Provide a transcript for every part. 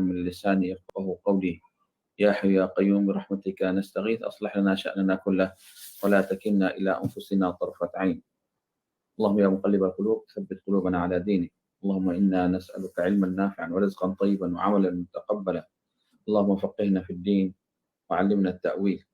من لساني يفقهوا قولي يا حي يا قيوم برحمتك نستغيث أصلح لنا شأننا كله ولا تكلنا إلى أنفسنا طرفة عين. اللهم يا مقلب القلوب ثبت قلوبنا على دينك. اللهم إنا نسألك علما نافعا ورزقا طيبا وعملا متقبلا. اللهم فقهنا في الدين وعلمنا التأويل.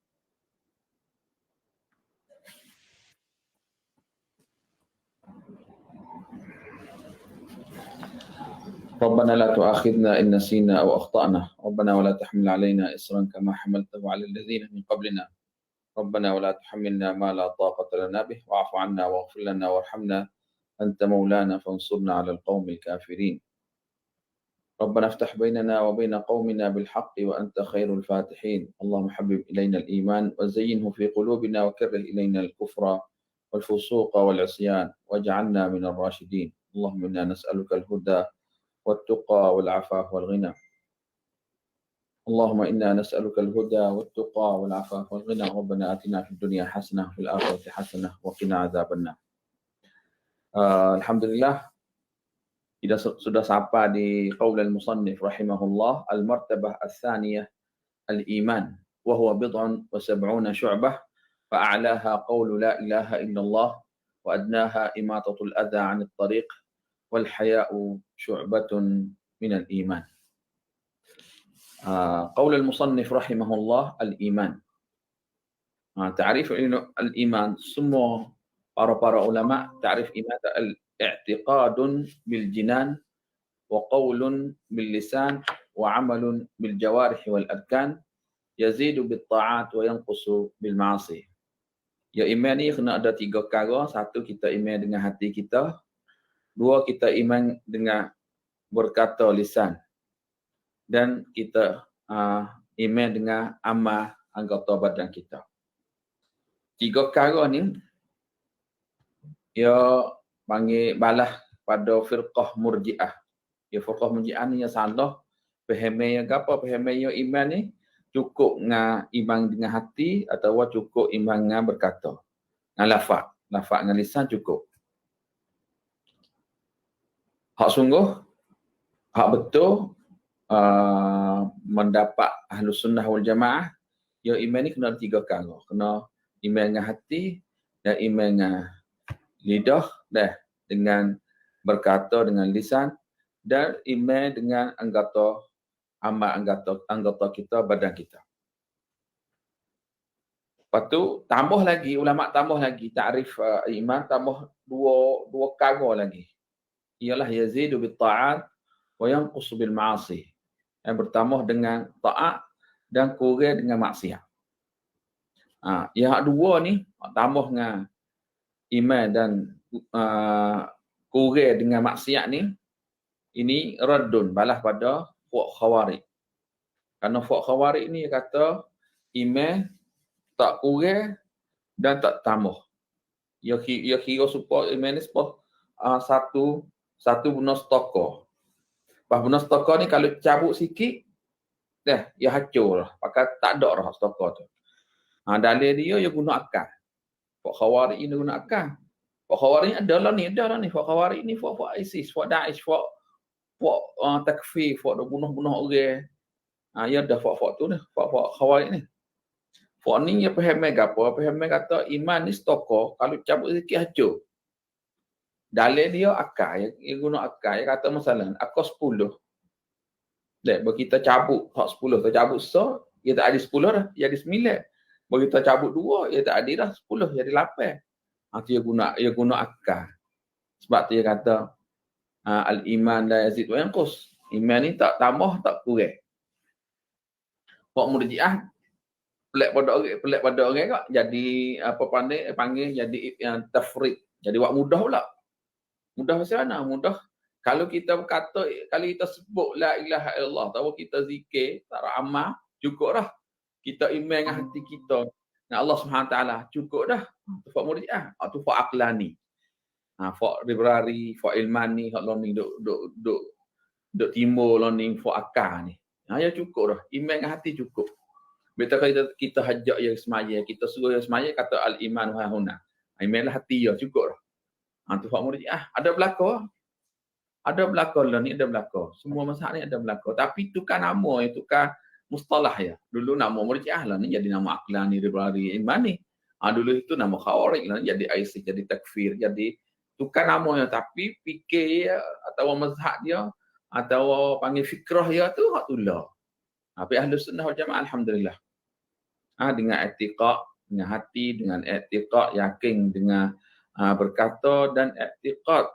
ربنا لا تؤاخذنا إن نسينا أو أخطأنا. ربنا ولا تحمل علينا إصرا كما حملته على الذين من قبلنا. ربنا ولا تحملنا ما لا طاقة لنا به واعف عنا واغفر لنا وارحمنا أنت مولانا فانصرنا على القوم الكافرين. ربنا افتح بيننا وبين قومنا بالحق وأنت خير الفاتحين. اللهم حبب إلينا الإيمان وزينه في قلوبنا وكره إلينا الكفر والفسوق والعصيان واجعلنا من الراشدين. اللهم إنا نسألك الهدى والتقى والعفاف والغنى. اللهم إنا نسألك الهدى والتقى والعفاف والغنى. ربنا آتنا في الدنيا حسنة وفي الآخرة حسنة وقنا عذاب النار. Alhamdulillah, kita sudah sampai di qaul al-musannif rahimahullah, al-martabah al-thaniyah al-iman wa huwa bid'un wa sab'una syu'bah fa a'laha qawlu la ilaha illallah wa adnaha imatatul adha 'anil tariq wal haya'u syu'batun min al-iman. Qaul al-musannif rahimahullah al-iman. Ta'rif al-iman, semua para ulama ta'rif iman al-i'tiqadun bil jinan wa qawlun bil lisan wa 'amalun bil jawarih wal arkan yazidu bit ta'at wa yanqusu bil ma'asi. Ya, iman ni kena ada tiga perkara. Satu, kita iman dengan hati kita. Dua, kita iman dengan berkata lisan. Dan kita iman dengan amal anggota badan kita. Tiga perkara ni ia panggil balah pada firqah murji'ah. Ya, firqah murji'ah ni yang salah. Fahamnya apa? Fahamnya iman ni cukup dengan iman dengan hati atau cukup iman dengan berkata. Dengan lafaz. Lafaz dengan lisan cukup. Hak sungguh, hak betul, mendapat Ahlus Sunnah wal Jamaah, ya iman ni kena tiga perkara. Kena iman dengan hati dan iman dengan lidah, dengan berkata dengan lisan, dan iman dengan anggota amal anggota kita, badan kita. Lepas tu tambah lagi, ulama tambah lagi ta'rif iman, tambah dua perkara lagi. Ialah yazidu bit ta'at wa yanqusu bil ma'asi. Yang bertambah dengan taat dan kurang dengan maksiat. Yang dua ni tambah dengan iman dan kurang dengan maksiat ni, ini raddun, balas pada fuq khawarij. Kerana fuq khawarij ni kata iman tak kurang dan tak tambah. Ia kira supaya iman ni satu guna stokor. Pas guna stokor ni kalau cabut sikit, ia hancur lah. Pakai tak ada dah stokor tu. Dalil dia guna akal. Fuq khawarij ni guna akal. Fuq khawarij adalah ni. Fuq khawarij ni fuq ISIS, fuq Daesh, fuq takfir, fuq bunuh-bunuh orang. Ya dah fuq tu ni, fuq khawarij ni. Fuq ni dia faham apa? Faham kata iman ni stokor, kalau cabut sikit hancur. Dalil dia akal, dia guna akal. Dia kata masalah, akal 10. Bila kita cabut hak 10, kita cabut so, dia tak ada 10 dah, dia ada 9. Bila kita cabut 2, dia tak ada dah 10, dia ada 8. Dia guna akal. Sebab tu dia kata al-iman la yazid wa yanqus. Iman ni tak tambah, tak kurang. Hak murji'ah pelik pada orang kak, jadi apa panggil jadi tafrid. Jadi buat mudah pula. Mudah macam mana? Mudah kalau kita berkata, kalau kita sebut la ilaha illallah, tahu kita zikir, tak amal, cukup dah. Kita iman dengan hati kita dengan Allah Subhanahu taala, cukup dah. Tu fak murji'ah, tu fak aqlani. Fak librari, fak ilmani, hak learning duk timbul learning fak akal ni. Ya cukup dah. Iman dengan hati cukup. Bila kita hajak yang semaya, kita suruh yang semaya, kata al-iman hahuna. Imanlah hati ya, cukup dah. Tu fak murji'ah. Ada belaka. Ada belakang lah ni, ada belakang. Semua mazhab ni ada belakang. Tapi tukar nama, tukar mustalah ya. Dulu nama Murji'ah lah ni jadi nama Aqlani Ribrari Iman ni. Dulu itu nama Khawarij lah jadi ISIS, jadi takfir, jadi tukar namanya. Tapi fikir ya, atau mazhab dia, atau panggil fikrah dia tu hak tulah. Tapi Ahlus Sunnah wal Jamaah alhamdulillah. Dengan i'tiqad, dengan hati, dengan i'tiqad, yakin dengan berkata dan i'tiqad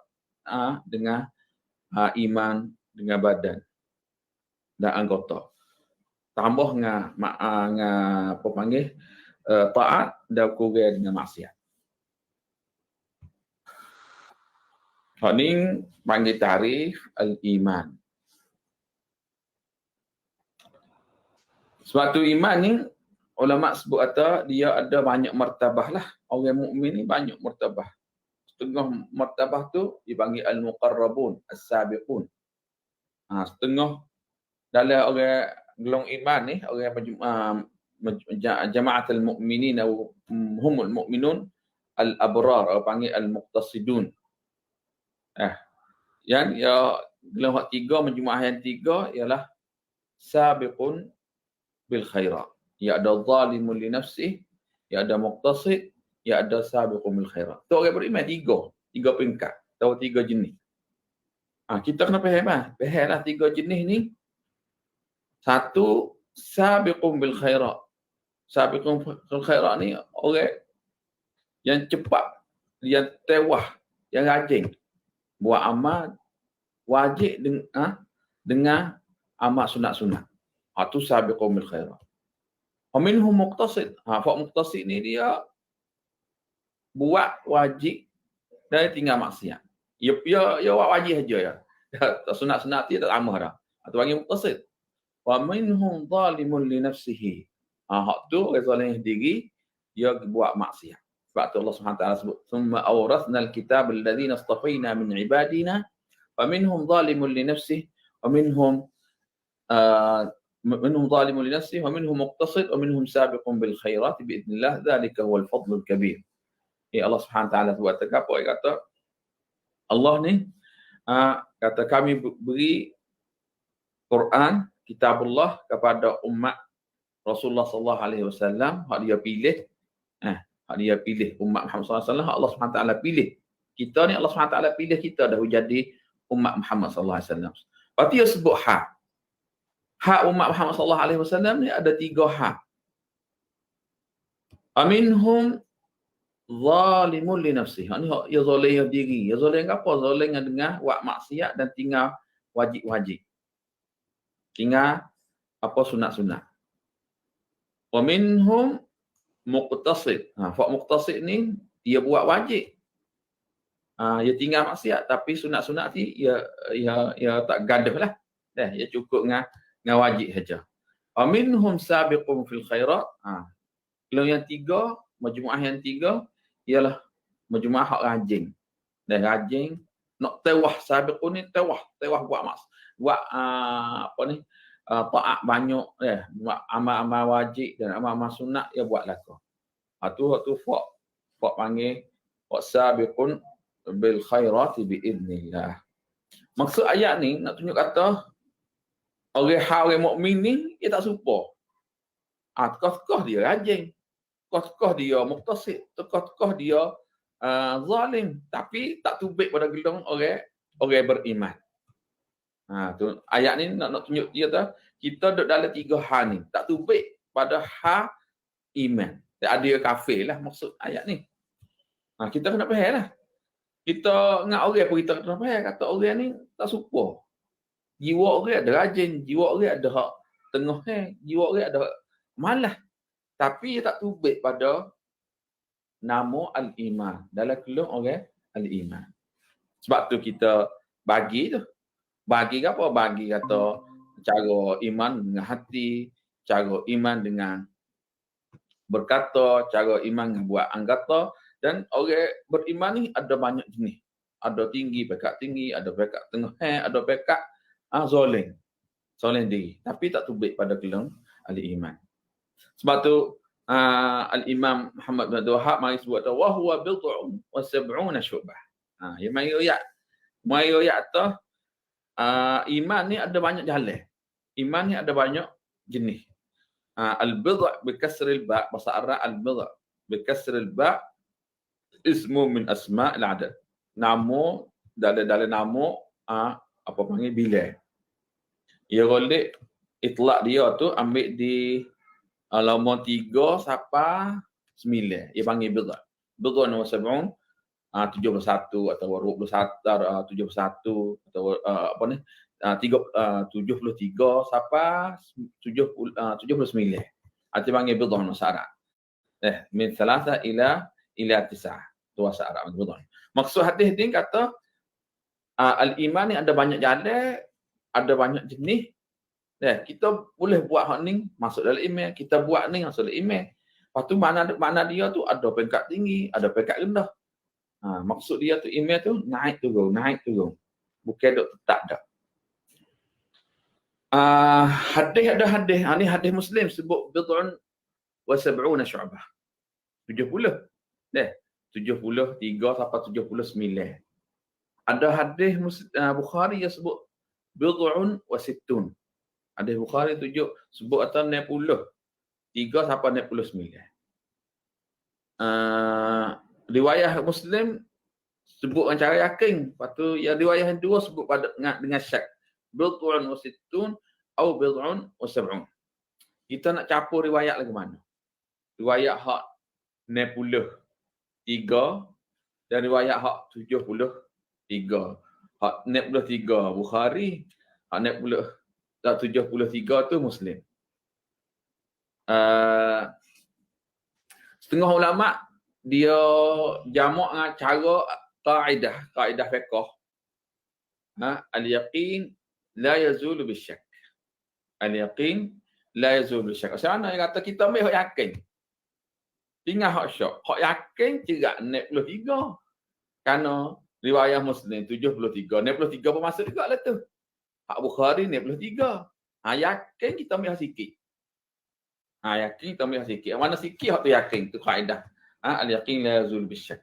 dengan iman, dengan badan dan anggota. Tambah dengan apa panggil taat dan kurang dengan maksiat. Hak ni panggil tarif al-iman. Sebab tu iman ni ulama sebut kata dia ada banyak martabah lah. Orang mukmin ni banyak martabah. Setengah martabah tu dipanggil al-muqarrabun, as-sabiqun. Setengah dalam orang gelong iman ni, orang jama'atul mu'minin atau humul mu'minun al-abrar, atau panggil al-muqtasidun. Yang ya gelong hak tiga, majmu'ah yang tiga ialah sabiqun bil khairat. Ya ada zalimun li nafsih, ya ada muqtasid, ya ada sabiqun bil khairat. Tu orang beriman tiga peringkat atau tiga jenis. Kita kena faham lah. Faham lah tiga jenis ni. Satu, sabiqun bil khairat. Sabiqun bil khairat ni orang yang cepat, yang tewah, yang rajin buat amal wajib dengan amal sunat-sunat. Itu sabiqun bil khairat. Wa minhum muqtasid. Fa muqtasid ni dia buat wajib dan tinggal maksiat. Ya buat wajib saja ya. Tak sunat-sunat dia tak sama dah. Atau panggil muqtasid. Wa minhum zalimun li nafsihi. Hak tu orang zalim diri dia buat maksiat. Sebab tu Allah Subhanahu Wa Taala sebut, "Tsumma awrathna al-kitab alladhina istafaina min ibadina wa minhum zalimun li nafsihi wa minhum zalimun li nafsihi wa minhum muqtasid wa minhum sabiqun bil khairat bi idznillah dzalika huwal fadlul kabir." Allah Subhanahu Wa Taala buat apa kata Allah ni kata kami beri Quran kitabullah kepada umat Rasulullah sallallahu alaihi wasallam, hak dia pilih hak dia pilih umat Muhammad sallallahu alaihi wasallam, Allah Subhanahu Wa Taala pilih kita ni, Allah Subhanahu Wa Taala pilih kita dah jadi umat Muhammad sallallahu alaihi wasallam. Lepas tu dia sebut hak umat Muhammad sallallahu alaihi wasallam ni ada 3 hak. Aminhum zalimun li nafsihi. Ni ya zalim diri. Ya zalim apa? Zalim dengan buat maksiat dan tinggal wajib-wajib. Tinggal apa sunat-sunat. Wa minhum muqtasid. Fa muqtasid ni dia buat wajib. Dia tinggal maksiat tapi sunat-sunat ni ya tak gaduh lah. Dia cukup dengan wajib saja. Wa minhum sabiqun fil khairat. Kalau yang 3, majmuah yang 3 ialah majmuah hak rajin. Dan rajin nak tewah sabiqun ni tewah buat apa ni taat banyak buat amal-amal wajib dan amal-amal sunat dia buat lakon. Tu fak panggil sabiqun bil khairati bi idznillah. Maksud ayat ni nak tunjuk kata orang mukmin ni dia tak serupa. Tokoh dia rajin, tokoh dia muqtasid, tokoh dia zalim, tapi tak tubik pada gelong orang beriman. Tu ayat ni nak tunjuk dia tu kita duduk dalam 3 hal ni, tak tubik pada hal iman. Tak ada kafir lah maksud ayat ni. Kita kena faham lah. Kita dengan orang pun kita kena faham kata orang ni tak serupa. Jiwa orang ada rajin, jiwa orang ada hak tengah jiwa orang ada malah. Tapi dia tak tubik pada nama al-iman. Dalam kelung orang al-iman. Sebab tu kita bagi tu. Bagi apa? Bagi kata cara iman dengan hati, cara iman dengan berkata, cara iman dengan buat anggota. Dan orang beriman ni ada banyak jenis. Ada tinggi, pekat tinggi, ada pekat tengah, ada pekat zalim. Zalim diri. Tapi tak tubik pada kelung al-iman. Sebab tu al-Imam Muhammad bin Abdul Wahhab mari sebut wa huwa bid'un wa sab'una syu'bah. Yang mai ayat tu iman ni ada banyak jalan. Iman ni ada banyak jenis. Al-bid'a bi kasril ba', bahasa Arab al-bid'a bi kasril ba' ismu min asma'il adad. Nama dalam nama apa panggil bila. Ia golek itlak dia tu ambil di lama 3 sampai 9. Ia panggil bid'a. Bid'a nombor 7 71 atau 21 71 atau apa ni 73 sampai 79. Itu panggil bid'ah bahasa Arab. Min 3 ila 9 tu bahasa Arab bid'ah. Maksud hadis ni kata al-iman ni ada banyak jalan, ada banyak jenis. Kita boleh buat hak ni masuk dalam iman, kita buat ni masuk dalam iman. Lepas tu mana dia tu ada peringkat tinggi, ada peringkat rendah. Maksud dia tu iman tu naik turun. Bukan duk tetap dak. Hadis ada hadis. Ni hadis Muslim sebut bid'un wa sab'una syu'bah. 70. 73 sampai 79. Ada hadis Bukhari yang sebut bid'un wa sittun. Hadis Bukhari sebut atas 63 sampai 69. Riwayat Muslim sebut dengan cara yakin. Lepas tu yang riwayat yang dua sebut dengan syak. Bid'un wa sittun atau bid'un wa sab'un. Kita nak campur riwayat lagi mana? Riwayat hak 63 dan riwayat hak 73. Hak 73 Bukhari, hak 73 tu Muslim. Setengah ulama dia jamak dengan cara kaedah fiqh. Al-yaqin la yazulu bisyak. Al-yaqin la yazulu bisyak. Macam mana dia kata kita ambil hak yakin. Tinggal hak syak. Hak yakin cerak 63. Kerana riwayat Muslim 73. 63 pun masuk juga lah tu. Hak Bukhari 63. Yakin kita ambil sikit. Yakin kita ambil sikit. Mana sikit hak tu yakin. Tu kaedah. Al-yaqin la yazul bisyak.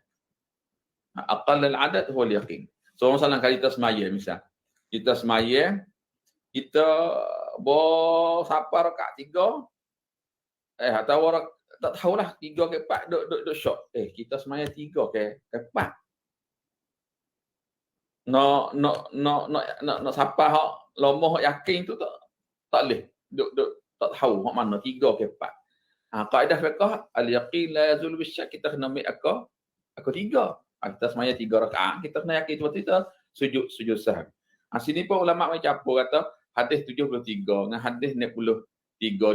Aqall al-adad huwa al-yaqin. So misalnya kalau kita semaya misal. Kita semaya, kita siapa rakaat 3. Atau orang tak tahulah 3 ke 4 duk short. Kita semaya 3 ke 4. No siapa hak lomoh yakin tu tak boleh. Duk tak tahu hak mana 3 ke 4. Kaedah fiqh al-yaqin la yazul bisyak, kita kena ambil aku 3. Kita semaya 3 rakaat, kita kena yakin betul kita sujud sahwi. Sini pun ulama macam apa kata hadis 73 dengan hadis 63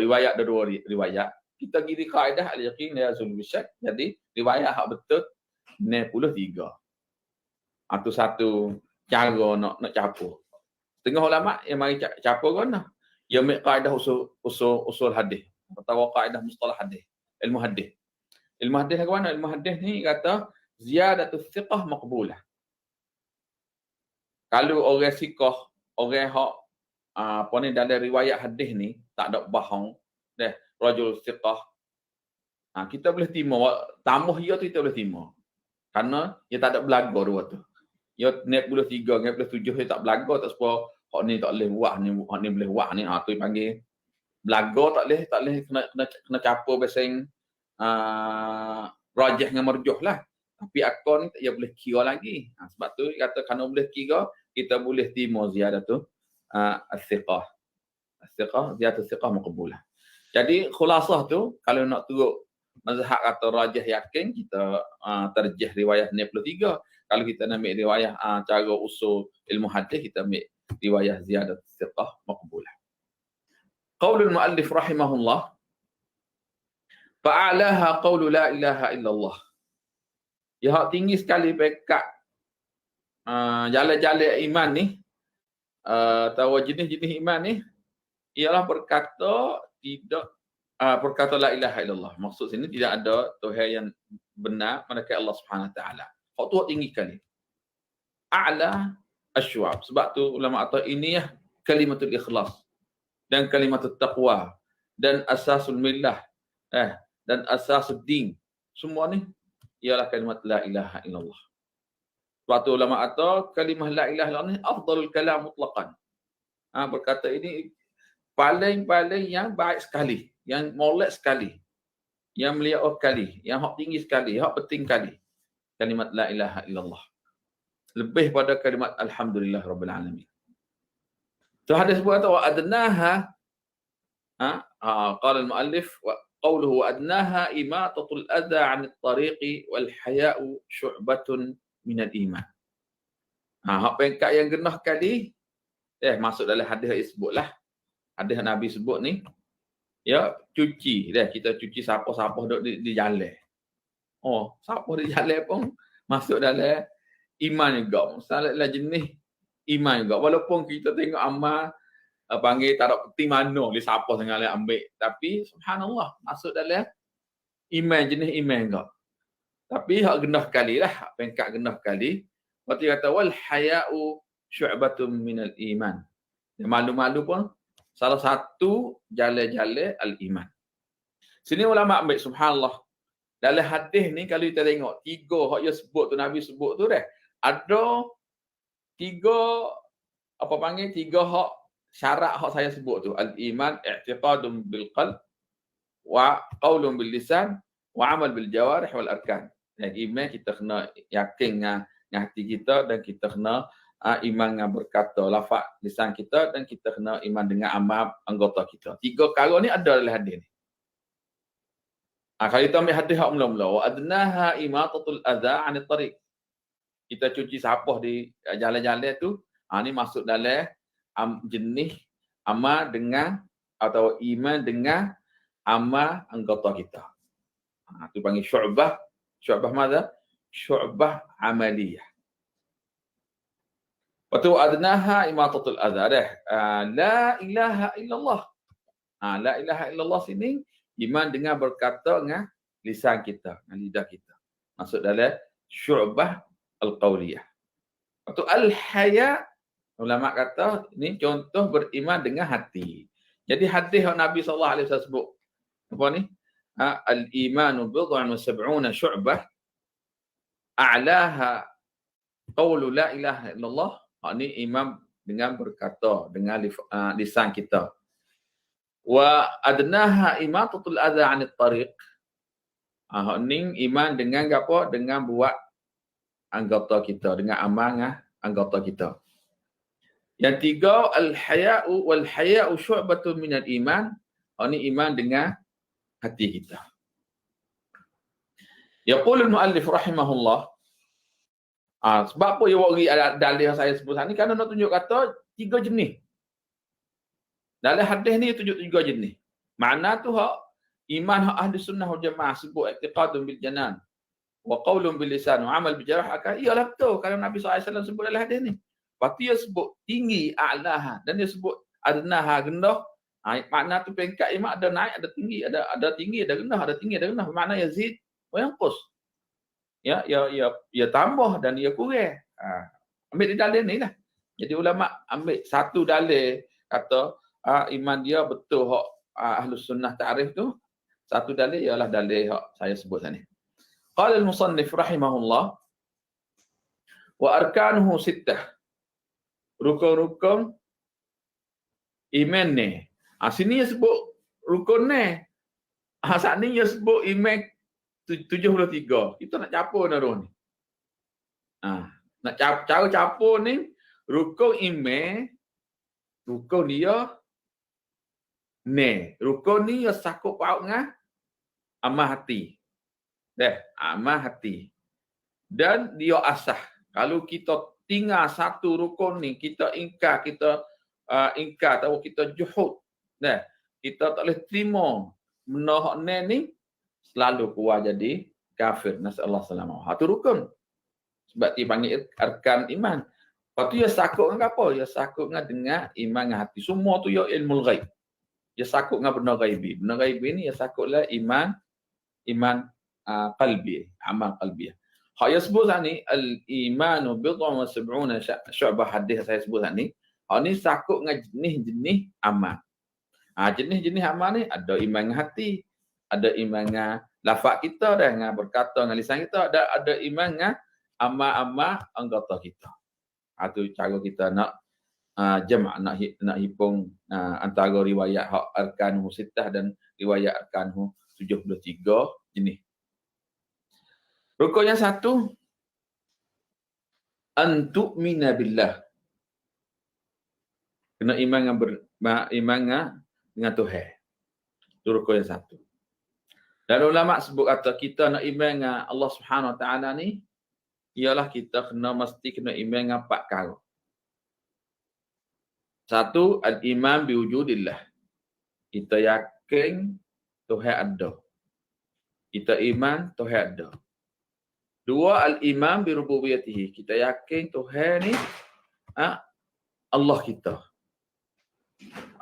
riwayat dua riwayat. Kita giri kaedah al-yaqin la yazul bisyak. Jadi riwayat hak betul 63. Itu satu cara nak campur. Setengah ulama yang mari campur kan. Yang ambil kaedah usul hadis. Atau kaedah mustalah hadis, ilmu hadis. Ilmu hadis ke mana? Ilmu hadis ni kata ziyadatus thiqah maqbulah. Kalau orang thiqah, orang hak apa ni dalam riwayat hadis ni tak ada bohong, rajul thiqah. Kita boleh terima, tambah dia tu kita boleh terima. Kerana dia tak ada belaga dua tu. Dia 93, 97 dia tak belaga, tak sebab hak ni tak boleh buat ni, hak ni boleh buat ni, tu panggil belaga tak boleh kena campur besing rajah dengan marjuh lah. Tapi akal ni tak boleh kira lagi. Sebab tu kata kerana boleh kira, kita boleh terima ziyadah tu as-siqah. As-siqah, ziyadah as-siqah maqbulah. Jadi khulasah tu kalau nak turut mazhab kata rajah yakin, kita terjih riwayat 93. Kalau kita nak ambil riwayat cara usul ilmu hadis, kita ambil riwayat ziyadah as-siqah maqbulah. Qaulul muallif rahimahullah, fa'alaha qaulu la ilaha illallah. Ya hak tinggi sekali pekat jalan-jalan iman ni, atau jenis-jenis iman ni ialah berkata la ilaha illallah. Maksud sini tidak ada Tuhan yang benar melainkan Allah Subhanahu Wa Taala. Hak tu tinggi sekali. A'la asyuab. Sebab tu ulama kata ini ya kalimatul ikhlas dan kalimatut taqwa dan asasul millah dan asasul din. Semua ni ialah kalimat la ilaha illallah. Suatu ulama kata kalimah la ilaha illallah ni afdalul kalam mutlaqan. Berkata ini paling-paling yang baik sekali, yang molek sekali, yang mulia sekali, yang hak tinggi sekali, hak penting sekali. Kalimat la ilaha illallah. Lebih pada kalimat alhamdulillah rabbil alamin. Tu hadis sebut kata wa adnaha qala al-muallif wa qawluhu wa adnaha imatatul adha 'anil tariqi wal haya'u syu'batun minal iman. Hak pengkat yang genah kali masuk dalam hadis yang sebutlah. Hadis Nabi sebut ni, ya, cuci dah, kita cuci siapa-siapa duduk di jalan. Siapa di jalan pun masuk dalam iman juga. Masalah jenis iman juga. Walaupun kita tengok amal panggil tak ada penting mana dia siapa sangat ambil, tapi subhanallah masuk dalam iman, jenis iman juga. Tapi hak genah kali lah, hak pengkat genah kali. Berarti kata wal haya'u syu'batun minal iman. Malu-malu pun salah satu jalan-jalan al-iman. Sini ulama ambil subhanallah. Dalam hadis ni kalau kita tengok tiga hak yang sebut tu, Nabi sebut tu dah. Ada tiga tiga hak syarat hak saya sebut tu. Al-iman i'tiqadun bil qalb wa qaulun bil lisan wa amal bil jawarih wal arkan. Iman kita kena yakin dengan hati kita, dan kita kena iman dengan berkata lafaz lisan kita, dan kita kena iman dengan amal anggota kita. Tiga perkara ni ada dalam hadis ni. Kalau kita ambil hadis hak mula-mula, wa adnaha imatatul adha 'anil tariq. Kita cuci sampah di jalan-jalan tu, ni masuk dalam jenis amal dengan atau iman dengan amal anggota kita. Tu panggil syu'bah. Syu'bah mana? Syu'bah amaliyah. Lepas tu adnaha imatatul adha dah. La ilaha illallah. La ilaha illallah sini iman dengan berkata dengan lisan kita, dengan lidah kita. Masuk dalam syu'bah al-qawliyah. Lepas tu al-haya, ulama kata ini contoh beriman dengan hati. Jadi hadis Nabi SAW sebut apa ni? Al-imanu bid'un wa sab'una syu'bah a'laha qawlu la ilaha illallah. Ini iman dengan berkata dengan lisan kita. Wa adnaha imatatul adha 'anil tariq. Ini iman dengan apa? Dengan buat anggota kita, dengan amal anggota kita. Yang tiga, al-haya'u wal haya'u syu'batun minal iman. Ini iman dengan hati kita. Yaqul al-muallif rahimahullah. Sebab apa dia bagi dalil saya sebut ni? Kerana nak tunjuk kata tiga jenis. Dalam hadis ni tunjuk tiga jenis. Makna tu hak iman hak ahli sunnah wal jamaah sebut i'tiqadun bil janan wa qaulun bil lisan wa amal bil jarh. Iyalah betul kalau Nabi SAW sebut dalam hadis ni. Lepas tu dia sebut tinggi a'laha, dan dia sebut adnaha, rendah. Makna tu peringkat iman ada naik, ada tinggi, ada tinggi, ada rendah, ada tinggi, ada rendah. Makna yazid wa yanqus. Ya tambah dan ia kurang. Ambil di dalil ni lah. Jadi ulama ambil satu dalil kata iman dia betul hak ahlus sunnah ta'rif tu. Satu dalil ialah dalil hak saya sebut tadi. Qala al-musannif rahimahullah wa arkanuhu sittah. Rukun-rukun iman ni. Sini dia sebut rukun ni. Saat ni dia sebut iman 73. Kita nak capur naruh ni. Nak cara capur ni, rukun iman, rukun dia ni. Rukun ni dia sakut paut dengan amal hati. Amal hati. Dan dia asah. Kalau kita tinggal satu rukun ni, kita ingkar atau kita juhud. Kita tak boleh terima benda ni selalu keluar jadi kafir. Nasallahu salamah. Itu rukun. Sebab dia panggil arkan iman. Lepas tu dia sakut dengan apa? Dia sakut dengan iman dengan hati. Semua tu ya ilmu ghaib. Dia sakut dengan benda ghaibi. Benda ghaibi ni dia sakutlah iman qalbi, amal qalbi. Hak yang sebut ni al-imanu bid'un wa sab'una syu'bah, hadis saya sebut ni. Hak ni sakut dengan jenis-jenis amal. Jenis-jenis amal ni ada iman dengan hati, ada iman dengan lafaz kita, dengan berkata dengan lisan kita, ada iman dengan amal-amal anggota kita. Itu cara kita nak jama' nak hitung antara riwayat hak arkanuhu sittah dan riwayat arkanuhu 73 jenis. Rukun yang satu, antu'mina billah. Kena iman dengan Tuhan. Itu rukun yang satu. Dan ulama sebut kata kita nak iman dengan Allah Subhanahu Wa Taala ni, ialah kita mesti kena iman dengan 4 perkara. Satu, al-iman biwujudillah. Kita yakin Tuhan ada. Kita iman Tuhan ada. Dua, al-iman birububiyatihi. Kita yakin Tuhan ni Allah kita.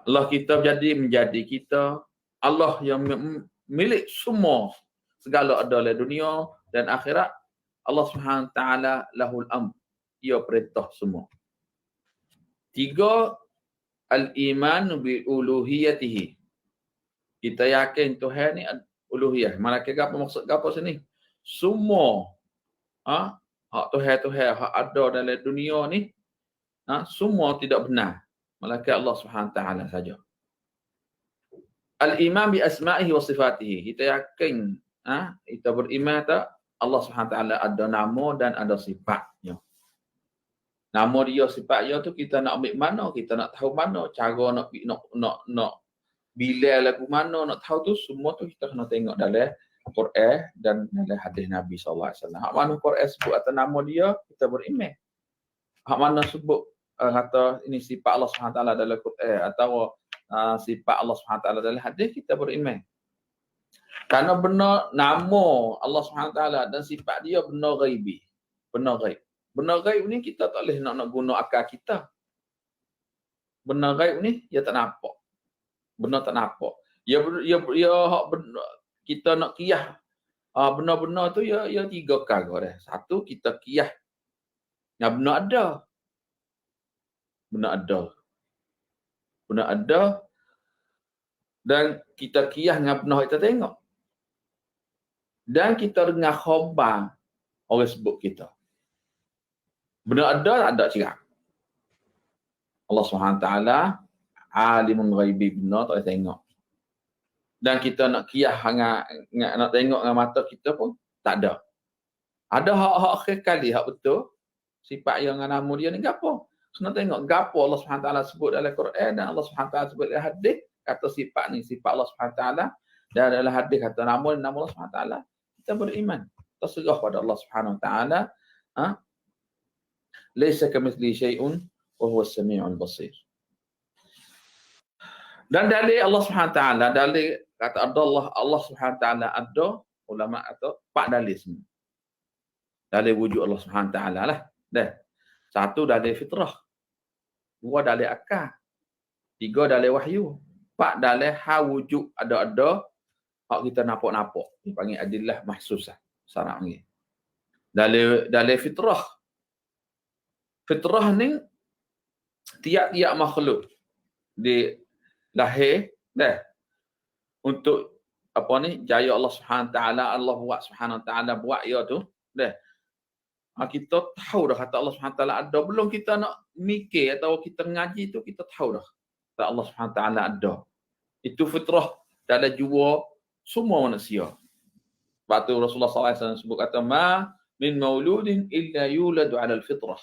Allah kita menjadi kita. Allah yang milik semua. Segala ada dalam dunia dan akhirat. Allah Subhanahu Wa Taala lahul amr. Ia perintah semua. Tiga, al-iman biuluhiyatihi. Kita yakin Tuhan ni uluhiyah. Mana kira apa maksud apa sini? Semua hak Tuhan hak ada dalam dunia ni semua tidak benar. Malaikat Allah Subhanahu Wa Taala saja. Al-iman bi asma'ihi wa sifatihi. Kita yakin kita beriman tak Allah Subhanahu Wa Taala ada nama dan ada sifatnya. Nama dia, sifat dia tu kita nak ambil mana, kita nak tahu mana, cara nak bila lagu mana, nak tahu tu semua tu kita kena tengok dalam Quran dan dalam hadis Nabi SAW. Hak mana Quran sebut atas nama dia, kita beriman. Hak mana sebut kata ini sifat Allah SWT dalam Quran atau sifat Allah SWT dalam hadis, kita beriman. Karena benar nama Allah SWT dan sifat dia benar ghaibi. Benar ghaib. Benar gaib ni kita tak boleh nak guna akal kita. Benar gaib ni dia tak nampak. Benar tak nampak. Ya kita nak kiyah benar-benar tu ya 3 perkara dah. Satu, kita kiyah yang benar ada. Benar ada. Benar ada dan kita kiyah dengan benar kita tengok. Dan kita dengar khabar orang sebut kita. Benar ada, tak ada cerah. Allah SWT alimun ghaibi, benar tak boleh tengok. Dan kita nak kiyah nak tengok dengan mata kita pun tak ada. Ada hak akhir kali, hak betul. Sifat yang dengan nama dia ni gapo? Kena tengok gapo Allah SWT sebut dalam Quran dan Allah SWT sebut dalam hadis. Kata sifat ni sifat Allah SWT dan dalam hadis kata nama Allah SWT. Kita beriman. Terserah pada Allah SWT. Laisa kamitslihi syai'un wa huwa as-sami'ul basir. Dan dalil Allah Subhanahu taala, dalil kata Allah Subhanahu taala ada, ulama atau 4 dalil semua. Dalil wujud Allah Subhanahu taala lah. Dah. 1 dalil fitrah. 2 dalil akal. 3 dalil wahyu. 4 dalil wujud ada hak kita nampak-nampak. Dipanggil adillah mahsusah. Syarak ni. Dalil fitrah. Fitrah ni tiap-tiap makhluk di lahir untuk jaya Allah Subhanahu taala, Allah buat Subhanahu taala buat ia tu kita tahu dah kata Allah Subhanahu taala ada, belum kita nak mikir atau kita ngaji tu kita tahu dah kata Allah Subhanahu taala ada. Itu fitrah dalam jiwa semua manusia. Sebab tu Rasulullah SAW sebut kata ma min mauludin illa yuladu ala al-fitrah.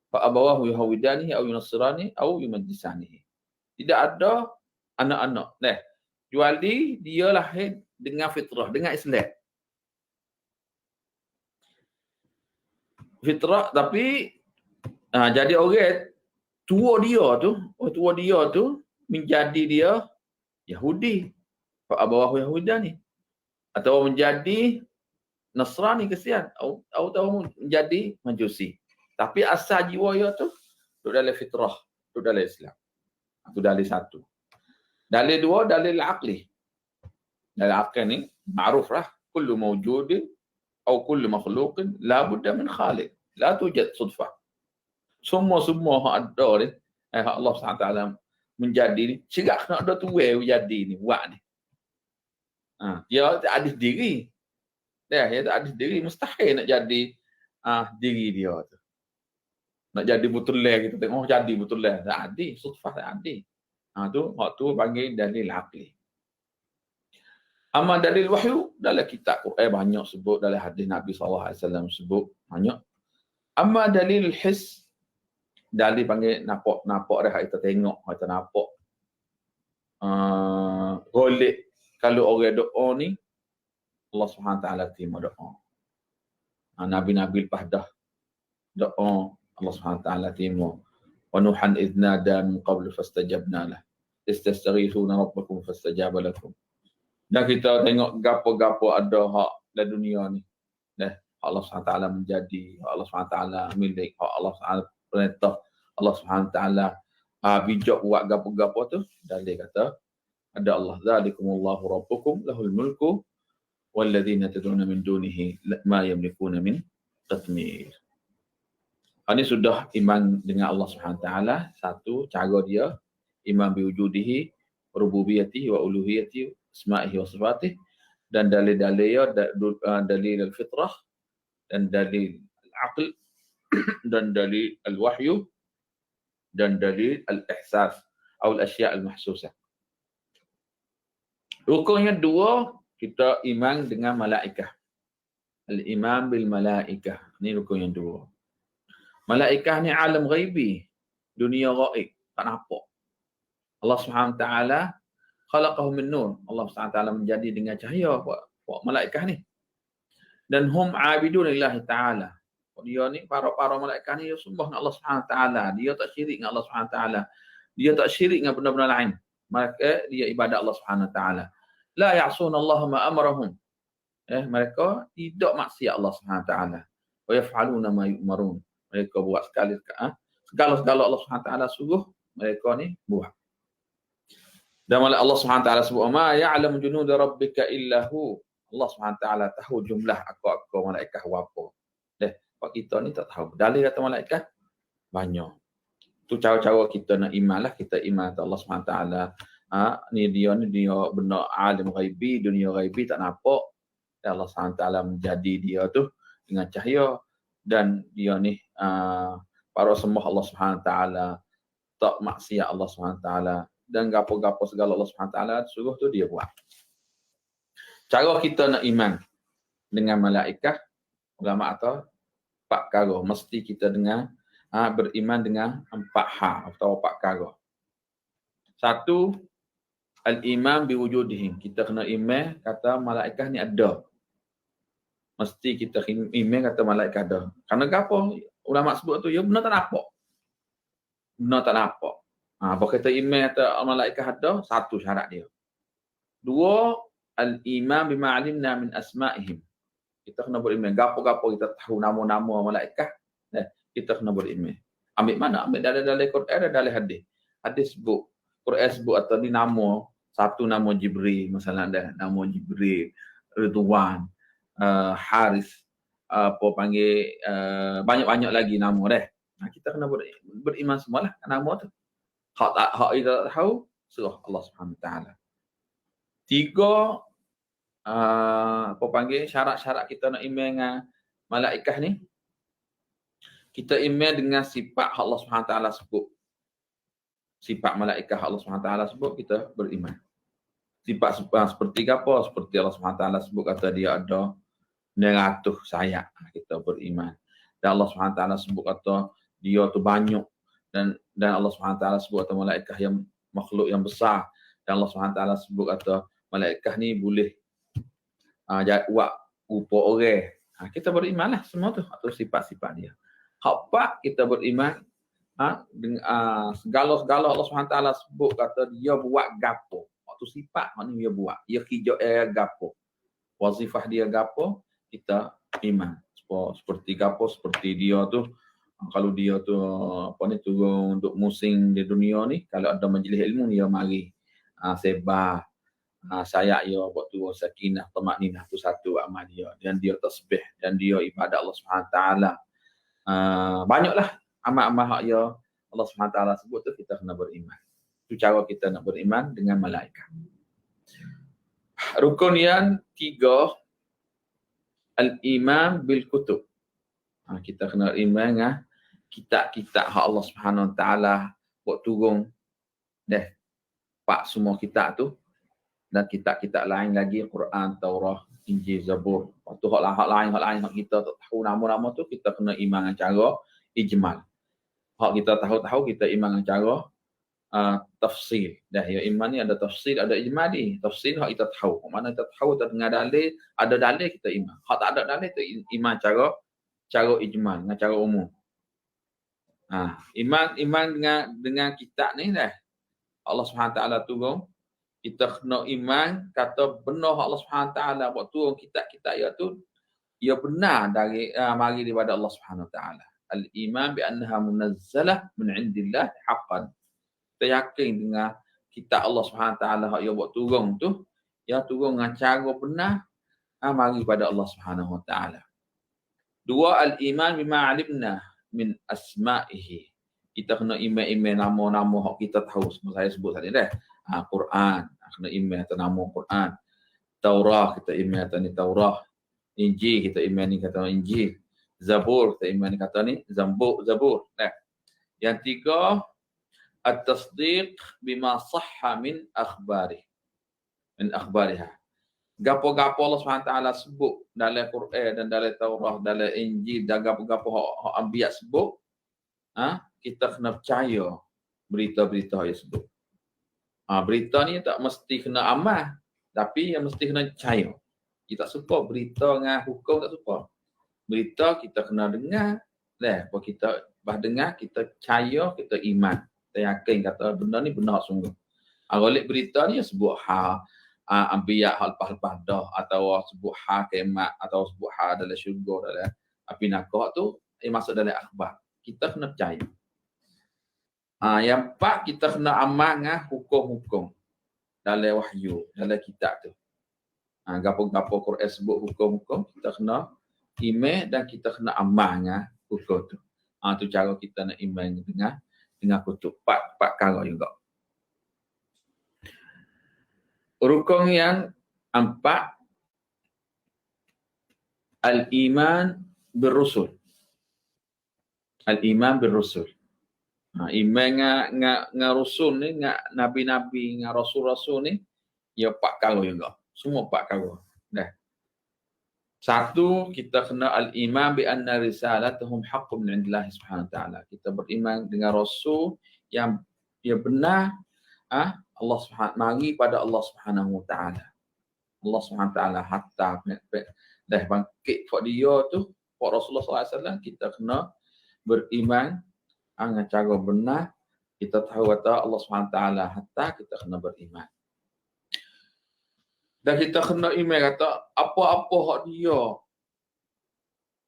Fa abawahu yuhawidanihi aw yunassirani aw yumajjisanihi. Tidak ada anak-anak. Kecuali dia lahir dengan fitrah, dengan Islam. Fitrah tapi jadi orang tua dia tu menjadi dia Yahudi. Fa abawahu yahudani. Atau menjadi Nasrani kesian atau menjadi Majusi. Tapi asal jiwa dia tu dalam fitrah, tu dalam Islam. Itu dalil 1. Dalil 2, dalil aqli. Dalil aqli ni ma'ruf lah. Kullu mawjudin atau kullu makhluqin la budda min khaliq. La tujad sudfah. Semua hak ada ni, hak Allah SWT menjadi ni, cerak nak ada tuai jadi ni, buat ni. Dia tak ada diri. Dia tak ada diri, mustahil nak jadi diri dia tu. Nak jadi betul lah kita tengok jadi betul lah. Tak ada, sutfah tak ada. Tu waktu panggil dalil aqli. Amma dalil wahyu dalam kitab Quran banyak sebut, dalam hadis Nabi SAW sebut banyak. Amma dalil his, dalil panggil nampak dah kita tengok, kita nampak. Golek kalau orang doa ni Allah SWT terima doa. Nabi-nabi lepas dah doa Allah SWT terima. Wa nuhan idh nada min qabl fastajabna lah. Istastaghithuna rabbakum fastajaba lakum. Dan kita tengok gapo-gapo ada hak dalam dunia ni. Allah SWT menjadi, Allah SWT milik, Allah SWT perintah, Allah SWT bijak buat gapo-gapo tu. Dan dia kata, ada Allah, zalikumullahu rabbukum lahul mulku walladzina tad'una min dunihi ma yamlikuna min qatmir. Ini sudah iman dengan Allah SWT. Satu, cara dia iman biwujudihi, rububiyatihi wa uluhiyatihi, asma'ihi wa sifatih, dan dalil-dalil dalil al-fitrah, dan dalil al-aql, dan dalil al-wahyu, dan dalil al-ihsas atau al-asya' al-mahsusah. Rukun yang dua, kita iman dengan malaikah. Al-iman bil malaikah. Ini rukun yang dua. Malaikah ni alam ghaibi, dunia ghaib, tak nampak. Allah SWT khalaqahu min nur. Allah SWT menjadi dengan cahaya buat malaikah ni. Dan hum abidun lillahi ta'ala. Dia ni, para malaikah ni, dia sembah dengan Allah SWT. Dia tak syirik dengan Allah SWT. Dia tak syirik dengan benda-benda lain. Maka dia ibadat Allah SWT. La ya'sun Allah ma amarahum. Mereka tidak maksiat Allah SWT. Wa yaf'aluna ma yu'marun. Mereka buat segala-segala Allah SWT suruh, mereka ni buat. Dan Allah SWT sebut, ma ya'lamu junuda rabbika illahu. Allah SWT tahu jumlah akak-akak malaikat apa. Pak kita ni tak tahu. Dalil kata malaikat banyak. Tu cara-cara kita nak iman lah. Kita iman kata Allah SWT. Ni dia benar alim ghaibi, dunia ghaibi tak nampak. Dan Allah SWT menjadi dia tu dengan cahaya. Dan dia ni para sembah Allah SWT, tak maksiat Allah SWT, dan gapo-gapo segala Allah SWT suruh tu dia buat. Cara kita nak iman dengan malaikat, ulama kata 4 perkara. Mesti kita beriman dengan 4 hal atau 4 perkara. Satu, al-iman biwujudihim. Kita kena iman kata malaikat ni ada. Mesti kita iman kata malaikat ada. Karena apa? Ulama sebut tu, ya benar tak nampak. Benar tak nampak. Kalau kita iman kata malaikat ada, satu syarat dia. Dua, al-iman bima alimna min asma'ihim. Kita kena beriman. Gapo-gapo kita tahu nama-nama malaikat, kita kena beriman. Ambil mana? Ambil dalam Quran dan dalam hadis. Hadis sebut, Quran sebut atau ni nama, satu nama Jibril, misalnya nama Jibril, Ridwan, Haris, banyak-banyak lagi nama dah. Kita kena beriman semualah nama tu. Hak kita tahu surah Allah SWT. 3, syarat-syarat kita nak iman dengan malaikat ni. Kita iman dengan sifat Allah SWT sebut. Sifat malaikat Allah SWT sebut, kita beriman. Sifat seperti apa? Seperti Allah SWT sebut kata dia ada 900 sayap, kita beriman. Dan Allah SWT sebut kata dia tu banyak, dan Allah SWT sebut kata malaikat yang makhluk yang besar, dan Allah SWT sebut kata malaikat ni boleh buat rupa orang. Kita berimanlah semua tu, atau sifat-sifat dia. Hak 4, kita beriman dengan segala-segala Allah SWT sebut kata dia buat gapo. Waktu sifat ni dia buat. Dia kerja gapo. Wazifah dia gapo, kita iman. Seperti gapo, seperti dia tu. Kalau dia tu turun untuk musim di dunia ni, kalau ada majlis ilmu dia mari sebah, saya dia buat tu sakinah, tamakninah tu satu amal dia, dan dia tasbih, dan dia ibadat Allah SWT. Banyaklah amal-amal hak ya Allah SWT sebut tu, kita kena beriman. Itu cara kita nak beriman dengan malaikat. Rukun yang 3, al-iman bil kutub. Kita kena iman dengan kitab-kitab hak Allah Subhanahu Wa Taala buat turun pak semua kitab tu, dan kitab-kitab lain lagi, Quran, Taurah, Injil, Zabur. Waktu hak lain hak kita tak tahu nama-nama tu, kita kena iman dengan cara ijmal. Hak kita tahu kita iman dengan cara tafsir. Ya iman ni ada tafsir, ada ijmali. Tafsir hak kita tahu. Mana kita tahu kita dengar dalil, ada dalil kita iman. Hak tak ada dalil tu iman cara ijmal, dengan cara umum. Iman dengan kitab ni Allah Subhanahu Taala turun, kita kena iman kata benar Allah Subhanahu Taala buat turun kitab-kitab iaitu ia benar dari mari daripada Allah Subhanahu Taala. Al-iman bi annaha munazzalah min indillah haqqan. Kita yakin dengan kitab Allah Subhanahu Taala hak ia buat turun tu, ia turun dengan cara benar mari pada Allah Subhanahu Taala. Dua, al-iman bima alimna min asma'ihi. Kita kena iman nama-nama hak kita tahu, semua saya sebut tadi Quran, kena iman atas nama Quran. Taurah, kita iman atas ni Taurah. Injil, kita iman ni kata Injil. Zabur, kita iman ni kata ni Zabur. Yang tiga, at-tasdiq bima sahha min akhbariha. Gapo-gapo Allah SWT sebut dalam Quran dan dalam Taurah, dalam Injil, dan gapo-gapo hak anbiya sebut, kita kena percaya berita-berita yang sebut. Berita ni tak mesti kena amal, tapi yang mesti kena percaya. Kita suka berita dengan hukum, tak suka. Berita kita kena dengar, kalau kita dengar, kita percaya, kita iman. Kita yakin kata benda ni benar sungguh. Golek berita ni sebut anbiya hal lepas dah, atau sebut kiamat, atau sebut dalam syurga, dalam api neraka tu masuk dalam akhbar. Kita kena percaya. Yang empat, kita kena amal dengan hukum-hukum dalam wahyu, dalam kitab tu. Gapo-gapo Quran sebut hukum-hukum, kita kena iman dan kita kena amal dengan hukum tu. Tu cara kita nak iman dengan kutub. Empat perkara juga. Rukun yang empat, al-iman bir-rusul. Al-iman bir-rusul. Iman dengan rasul ni, dengan nabi-nabi, dengan rasul-rasul ni, ia empat perkara juga. Semua empat perkara. Satu, kita kena al-iman bi anna risalatuhum haqqun min indillah subhanahu wa ta'ala. Kita beriman dengan rasul yang ia benar, Allah Subhanahu mari pada Allah Subhanahu wa ta'ala. Allah Subhanahu wa ta'ala hatta bangkit pada dia tu, pada Rasulullah SAW, kita kena beriman dengan cara benar. Kita tahu kata Allah SWT hatta kita kena beriman. Dan kita kena iman kata apa-apa hak dia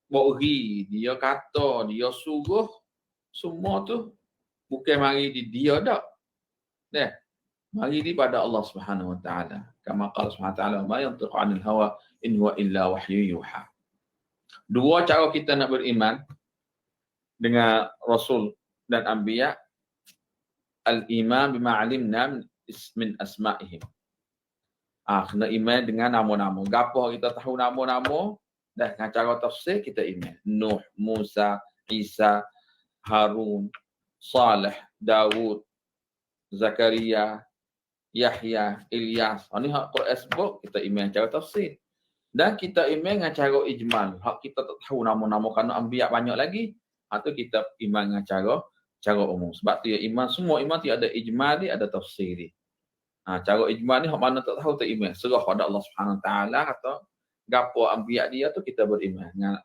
beri, dia kata, dia suruh, semua tu bukan mari di dia dak. Mari di pada Allah Subhanahu wa taala. Kama qala Subhanahu wa taala, "Ma yantiqu 'anil hawa in huwa illa wahyu yuha." Dua cara kita nak beriman dengan rasul dan anbiya, al-iman bima 'alimna min asma'ihim. Kena iman dengan nama-nama. Gapo kita tahu nama-nama, dah dengan cara tafsir kita iman. Nuh, Musa, Isa, Harun, Saleh, Daud, Zakaria, Yahya, Ilyas. Ini hak Quran sebut, kita iman cara tafsir. Dan kita iman dengan cara ijmal. Hak kita tak tahu nama-nama kerana anbiya banyak lagi. Itu kita iman dengan cara umum. Sebab tu ya iman, semua iman tu ada ijmali, ada tafsiri. Cara ijmal ni hak mana tak tahu tak iman. Serah pada Allah Subhanahu Wa Taala atau gapo anbiya dia tu kita beriman. Dengan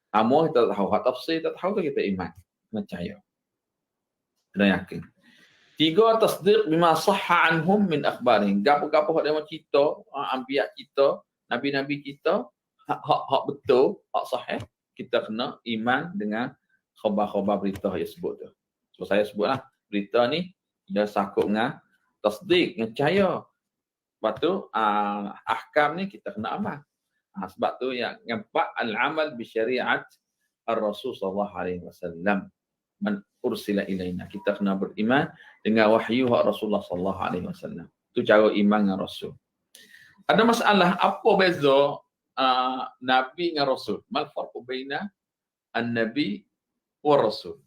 nama kita tak tahu, hak tafsir tak tahu tu kita iman. Percaya. Kena yakin. Tiga, tasdiq bima sahha anhum min akhbarihim. Gapo-gapo hak dia cerita, anbiya kita, nabi-nabi kita, hak betul, hak sahih, kita kena iman dengan khabar-khabar berita yang sebut tu. So saya sebutlah, berita ni dia sakut dengan tasdiq, dengan percaya. Sebab tu ahkam ni kita kena amal. Sebab tu yang empat, al-amal bi syariat ar-Rasul sallallahu alaihi wasallam man ursila ilaina. Kita kena beriman dengan wahyu Rasulullah sallallahu alaihi wasallam. Itu cara iman dengan Rasul. Ada masalah, apa beza nabi dengan rasul? Mal farqu baina an-nabi wa rasul.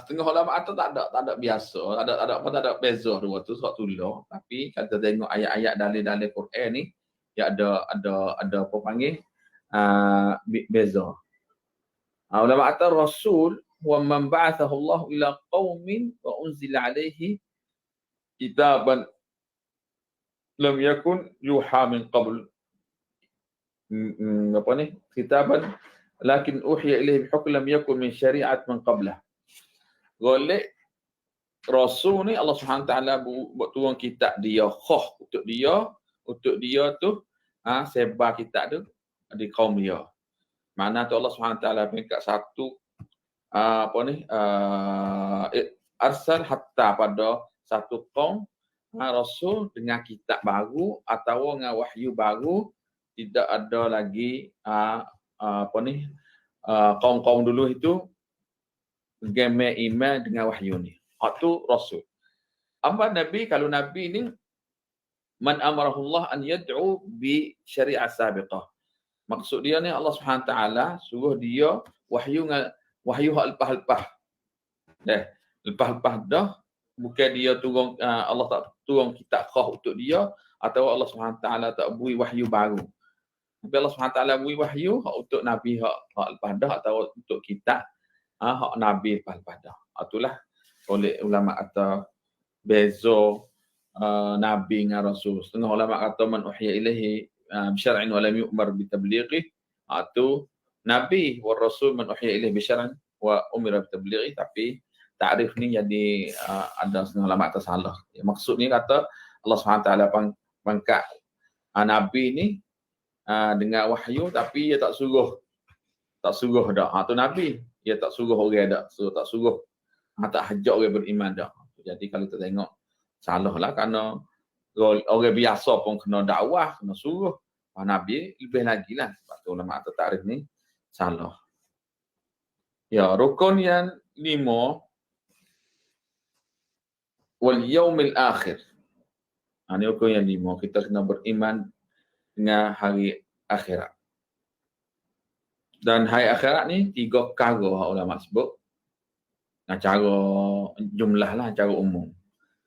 Setengah ulama atau tak ada biasa, tak ada beza dua tu sok tulah. Tapi kalau tengok ayat-ayat dalil-dalil Quran ni, ya ada apa panggil beza. Ulama kata rasul huwa man ba'athahu Allah ila qaumin wa unzila alaihi kitaban lam yakun yuha min qabl. Apa ni? Kitaban lakin uhiya ilaihi bihukm lam yakun min syari'at man qablah. Golek Rasul ni Allah SWT buat turun kitab dia khah untuk dia tu sebar kitab tu di kaum dia. Mana tu Allah SWT peringkat satu arsal hatta pada satu kaum Rasul dengan kitab baru atau dengan wahyu baru, tidak ada lagi kaum-kaum dulu itu game iman dengan wahyu ni. Itu Rasul. Apa Nabi? Kalau Nabi ni man amarahullah an yad'u bi syari'ah sabiqah. Maksud dia ni Allah SWT suruh dia wahyu hak lepas-lepas. Lepas-lepas dah, bukan dia turun Allah tak turun kitab khas untuk dia, atau Allah SWT tak beri wahyu baru. Tapi Allah SWT beri wahyu hak untuk Nabi hak lepas dah, atau untuk kitab hak Nabi lepas dah. Itulah oleh ulama kata beza Nabi dengan Rasul. Setengah ulama kata man uhiya ilaihi bisyar'in wa lam yu'mar bitablighi. Itu Nabi wa Rasul man uhiya ilaihi bisyar'in wa umira bitablighi. Tapi takrif ni jadi ada setengah ulama kata salah. Maksudnya kata Allah SWT pangkat Nabi ni dengan wahyu, tapi dia tak suruh dah. Tu Nabi, dia tak suruh orang dah. Tak suruh tak hajak orang beriman dah. Jadi kalau kita tengok salah lah, kerana orang biasa pun kena dakwah, kena suruh. Nabi lebih lagi lah. Sebab tu ulama atau tarikh ni salah. Ya, rukun yang 5 wal yaumil akhir. Ini rukun yang 5. Kita kena beriman dengan hari akhirat. Dan hari akhirat ni 3 perkara ulama sebut. Cara jumlah lah, cara umum.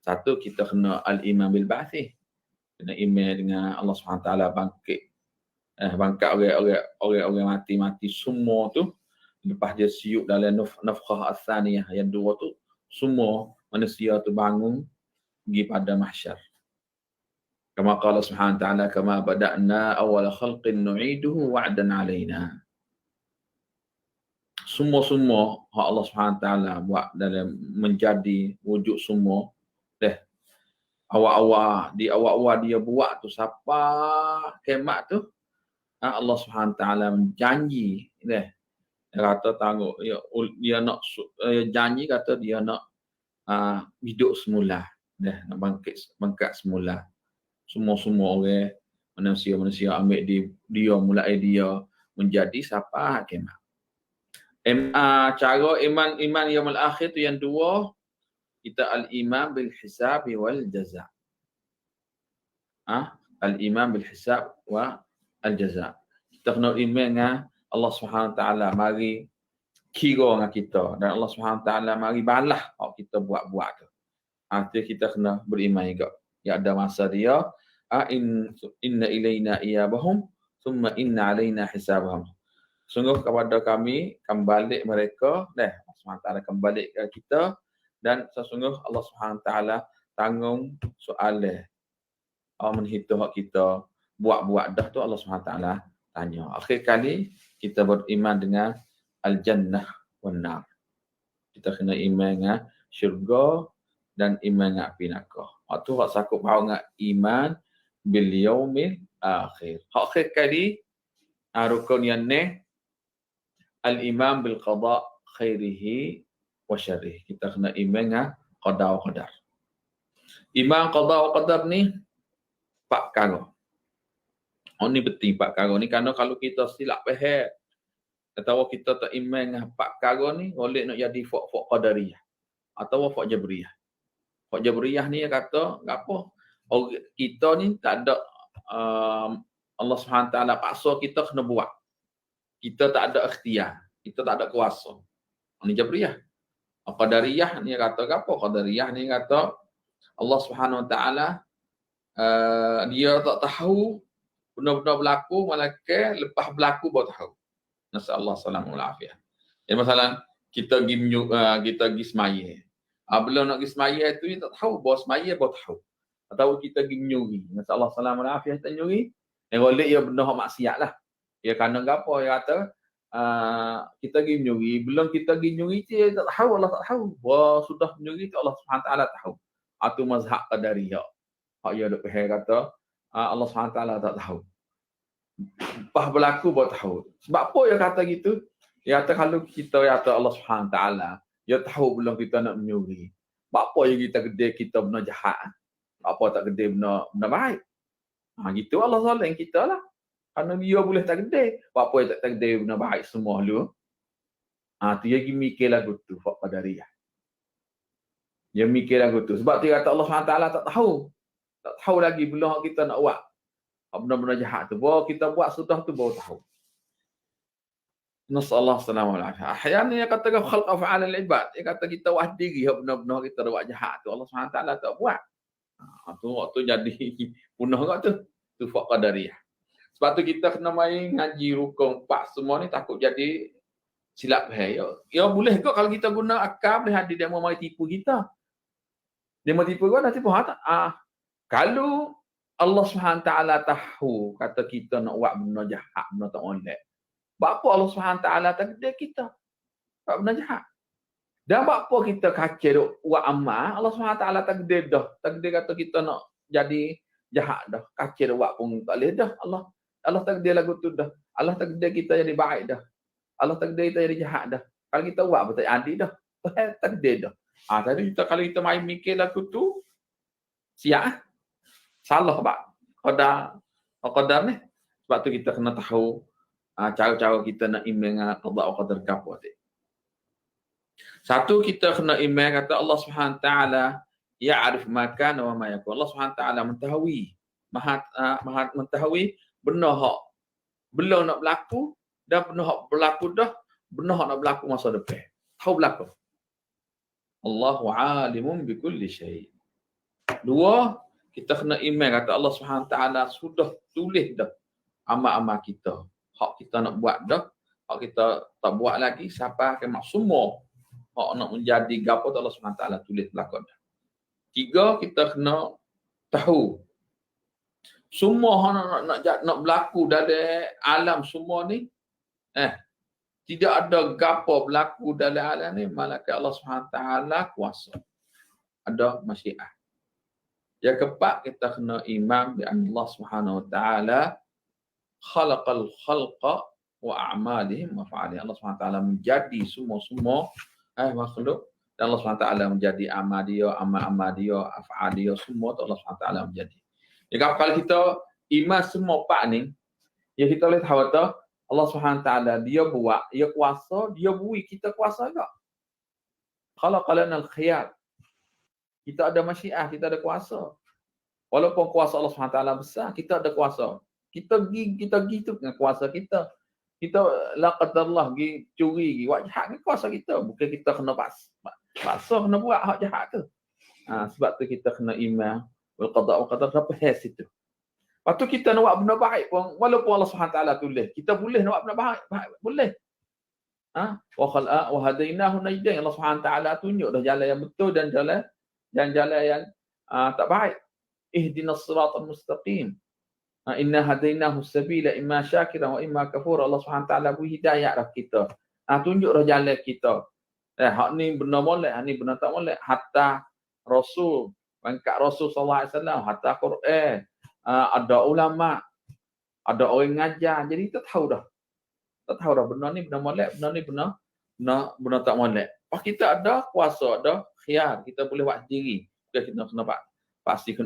Satu, kita kena al-iman bil ba'thi. Kena iman dengan Allah SWT bangkit orang mati semua tu. Lepas dia siup dalam nafkhah as-saniyah yang 2 tu, semua manusia tu bangun pergi pada mahsyar. Kama qala subhanahu wa ta'ala, kama bada'na awal khalqin nu'iduhu wa'dan alaina. Semua hak Allah SWT buat dalam menjadi wujud semua. Awal-awal dia buat tu, siapa kiamat tu, Allah SWT menjanji. Dia kata tangguh, dia nak janji, kata dia nak hidup semula. Nak bangkit semula. Semua orang, manusia ambil dia mulai dia menjadi siapa kiamat. Cara iman yaumul akhir tu yang 2, kita al-iman bil hisab wal jaza. Al-iman bil hisab wa al jaza. Kita kena iman dengan Allah SWT mari kira dengan kita, dan Allah SWT mari balas kalau kita buat tu. Itu kita kena beriman juga. Ya, ada masa dia inna ilaina iyabahum thumma inna alaina hisabahum. Sungguh kepada kami kembali mereka, Allah SWT kembali ke kita, dan sesungguh Allah SWT tanggung soalan. Menghitung kita buat dah tu, Allah SWT tanya. Akhir kali kita beriman dengan al-jannah wan nar. Kita kena iman dengan syurga dan iman dengan api neraka. Waktu hak sakup bau dengan iman bil yaumil akhir. Akhir kali rukun yang ni al-iman bil qada khairihi wa syarrihi. Kita kena iman dengan qada wa qadar. Iman qada wa qadar ni 4 perkara. Ni penting 4 perkara ni, kerana kalau kita silap faham atau kita tak iman dengan 4 perkara ni, boleh nak jadi faq qadariyah atau faq jabriyah. Faq jabriyah ni dia kata gapo? Kita ni tak ada Allah SWT paksa kita kena buat. kita tak ada ikhtiar, kita tak ada kuasa. Ini Jabriyah. Qadariyah ni kata apa? Qadariyah ni kata Allah Subhanahu Wa Taala dia tak tahu benda-benda berlaku malaikat lepas berlaku baru tahu. Nasallahu salamul afiyah. Ya masalah kita pergi semaya. Belum nak pergi semaya tu dia tak tahu bahawa semaya baru tahu. Atau kita pergi menyuri. Nasallahu salamul afiyah tak menyuri. Golek ya benda hak maksiat lah. Ya kerana apa dia kata kita pergi menyuri, belum kita pergi menyuri dia tak tahu, Allah tak tahu. Wah, sudah menyuri tu Allah Subhanahu Taala tahu. Itu mazhab qadariyah. Hak dia dok faham kata Allah Subhanahu Taala tak tahu. Lepas berlaku baru tahu. Sebab apa dia kata gitu? Dia kata kalau kita kata Allah Subhanahu Taala, dia tahu belum kita nak menyuri. Sebab apa yang kita gede kita benda jahat? Apa tak gede benda baik? Gitu Allah soalan kita lah. Kerana dia boleh tak gede. Apa yang tak gede benda baik semua lu. Tu dia pergi mikir lagu tu. Fak Qadariyah. Dia mikir lagu tu. Sebab dia kata Allah SWT tak tahu. Tak tahu lagi belum kita nak buat. Benda-benda jahat tu. Bahawa kita buat sudah tu baru tahu. Nasallahu salamul afiyah. Ahyan dia kata khalq af'al al-ibad. Dia kata kita buat diri benda-benda kita buat jahat tu. Allah SWT tak buat. Tu waktu jadi punah kat tu. Tu fak Qadariyah. Sebab tu kita kena main ngaji rukun 4 semua ni takut jadi silap faham. Ya boleh kok kalau kita guna akal boleh ada dia mau tipu kita. Dia mau tipu kau dah tipu tak? Kalau Allah Subhanahu Taala tahu kata kita nak buat benda jahat, benda tak molek. Apa Allah Subhanahu Taala takdir kita buat benda jahat. Dan apa kita kacau duk buat amal, Allah Subhanahu Taala takdir dah. Takdir kata kita nak jadi jahat dah. Kacau buat pun tak boleh dah. Allah takdir lagu tu dah. Allah takdir kita jadi baik dah. Allah takdir kita jadi jahat dah. Kalau kita buat betul adil dah. Takdir dah. Tadi kita kalau kita main mikir lagu tu siap salah pak. Qadar ni. Sebab tu kita kena tahu cara-cara kita nak iman dengan qada wa qadar gapo tu. Satu kita kena iman kata Allah Subhanahu Taala ya'rif ma kana wa ma yakun. Allah Subhanahu Taala mengetahui, maha mengetahui benda hak belum nak berlaku dan benda hak berlaku dah, benda hak nak berlaku masa depan. Tahu berlaku. Allahu alimun bi kulli syai. Dua, kita kena iman kata Allah Subhanahu Taala sudah tulis dah amal-amal kita. Hak kita nak buat dah, hak kita tak buat lagi siapa akan semua hak nak menjadi gapo Allah Subhanahu Taala tulis berlaku dah. Tiga, kita kena tahu semua nak berlaku dalam alam semua ni tidak ada gapo berlaku dalam alam ni malaikat Allah Subhanahu Taala kuasa. Ada masyiah. Yang keempat kita kena iman bi Allah Subhanahu Taala khalaqal khalqa wa a'malihim wa fa'alihim. Allah Subhanahu Taala menjadi semua makhluk dan Allah Subhanahu Taala menjadi amal dia, amal dia, af'al dia semua tu Allah Subhanahu Taala menjadi. Jadi kalau kita iman semua empat ni, ya kita boleh tahu tu Allah Subhanahu Taala dia buat, dia kuasa, dia bui kita kuasa juga. Khalaqalana al-khiyar. Kita ada masyiah, kita ada kuasa. Walaupun kuasa Allah Subhanahu Taala besar, kita ada kuasa. Kita pergi tu dengan kuasa kita. Kita la qadarlah pergi curi, pergi buat jahat dengan kuasa kita. Bukan kita kena paksa kena buat hak jahat tu. Sebab tu kita kena iman wal qada' wa qadar sampai hasil tu. Lepas tu kita nak buat benda baik pun walaupun Allah Subhanahu Taala tulis, kita boleh nak buat benda baik, boleh. Wa hadainahu najdain. Allah Subhanahu Taala tunjuk dah jalan yang betul dan jalan yang tak baik. Ihdinas siratal mustaqim. Inna hadainahu sabila imma syakiran wa imma kafura. Allah Subhanahu Taala beri hidayah dah kita. Tunjuk dah jalan kita. Hak ni benar molek, hak ni benar tak molek. Hatta Rasul, pangkat Rasul sallallahu alaihi wasallam, hatta Quran, ada ulama, ada orang ngajar. Jadi kita tahu dah. Tak tahu dah benar ni benar molek, benar ni benar tak molek. Pas kita ada kuasa, ada khiyar, kita boleh buat sendiri. Kita kena pasti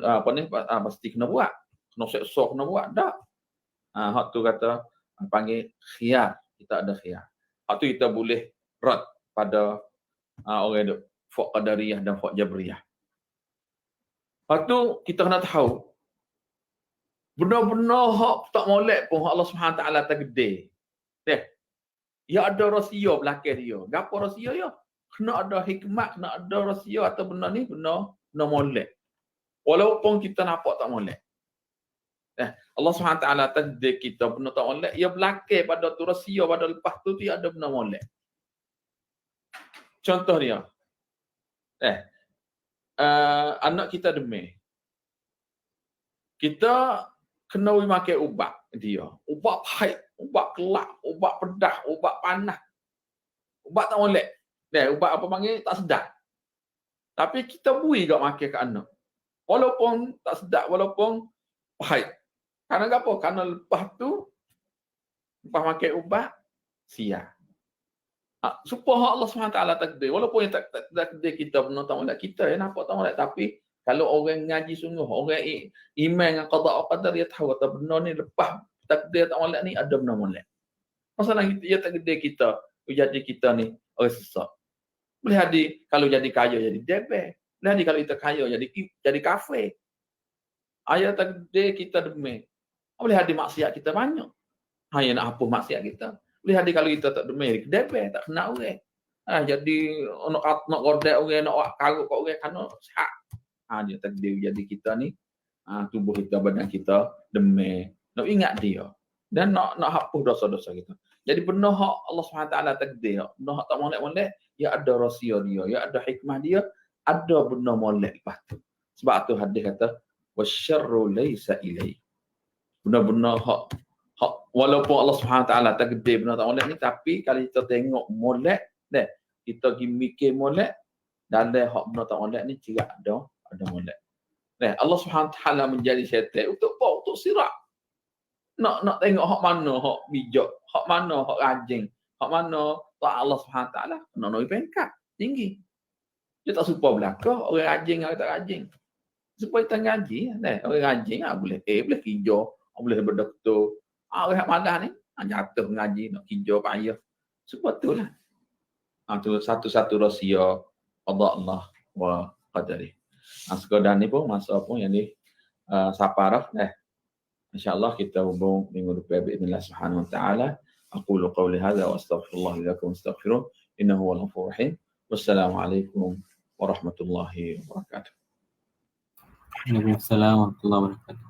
kena buat. Kena seksa kena buat dah. Hak tu kata panggil khiyar, kita ada khiyar. Hak tu kita boleh rad pada orang itu faq qadariyah dan faq jabriyah. Hak tu kita kena tahu benar-benar hak tak molek pun Allah Subhanahu Taala takdir. Ya ada rahsia belakang dia. Gapo rahsia ya? Kena ada hikmat, kena ada rahsia atau benda ni benda molek. Walaupun kita nampak tak molek. Allah SWT takdir kita benda tak molek, ia belakang pada tu rahsia pada lepas tu dia ada benda molek. Contoh dia. Anak kita demam. Kita kena makan ubat dia. Ubat pahit, ubat kelak, ubat pedas, ubat panas. Ubat tak molek. Ubat apa panggil tak sedap. Tapi kita bui gak makan ke anak. Walaupun tak sedap, walaupun pahit. Karena apa? Karena lepas tu lepas makan ubat sia. Supaya Allah SWT takdir. Walaupun yang tak takdir kita benda tak molek, kita nampak tak molek, tapi kalau orang ngaji sungguh, orang iman dengan qada wa qadar, dia tahu kata benda ni lepas takdir tak molek ni ada benda molek. Masalah kita, dia takdir kita, jadi kita ni orang sesak. Boleh jadi kalau jadi kaya jadi debel. Boleh jadi kalau kita kaya jadi kafe. Ayat takdir kita demam. Boleh jadi maksiat kita banyak. Hanya nak hapus maksiat kita. Boleh jadi kalau kita tak demam, debel, tak kena orang. Jadi nak godek orang, nak karut kat orang kan sehat. Dia takdir jadi kita ni tubuh kita, badan kita demam. Nak ingat dia dan nak hapus dosa-dosa kita. Jadi benda hak Allah SWT takdir, benda hak tak molek-molek, ya ada rahsia dia, ya ada hikmah dia, ada benda molek lepas tu. Sebab tu hadis kata wasyarru laysa ilai. Benda-benda hak walaupun Allah SWT takdir benda tak molek ni, tapi kalau kita tengok molek, kita pergi mikir molek, dan hak benda tak molek ni tidak ada molek. Allah SWT menjadi syaitan untuk apa? Untuk sirak. Nak tengok hak mana hak bijak, hak mana hak rajin, hak mana tak Allah SWT nak naik pangkat tinggi. Dia tak suka belaka orang rajin atau tak rajin. Supaya kita ngaji, orang rajin boleh boleh hijau, boleh berdoktor. Orang malas ni jatuh ngaji nak hijau payah. Sebab itulah. Tu satu-satu rahsia Allah wa qadari. Sekadar ni pun masa pun yang ni saparah InsyaAllah kita hubung minggu depan bi'idznillah subhanahu wa ta'ala. Aqulu qawli hadha wa astaghfirullah lakum astaghfiruh innahu wal ghafurur rahim. Wassalamualaikum warahmatullahi wabarakatuh. Waalaikumsalam warahmatullahi wabarakatuh.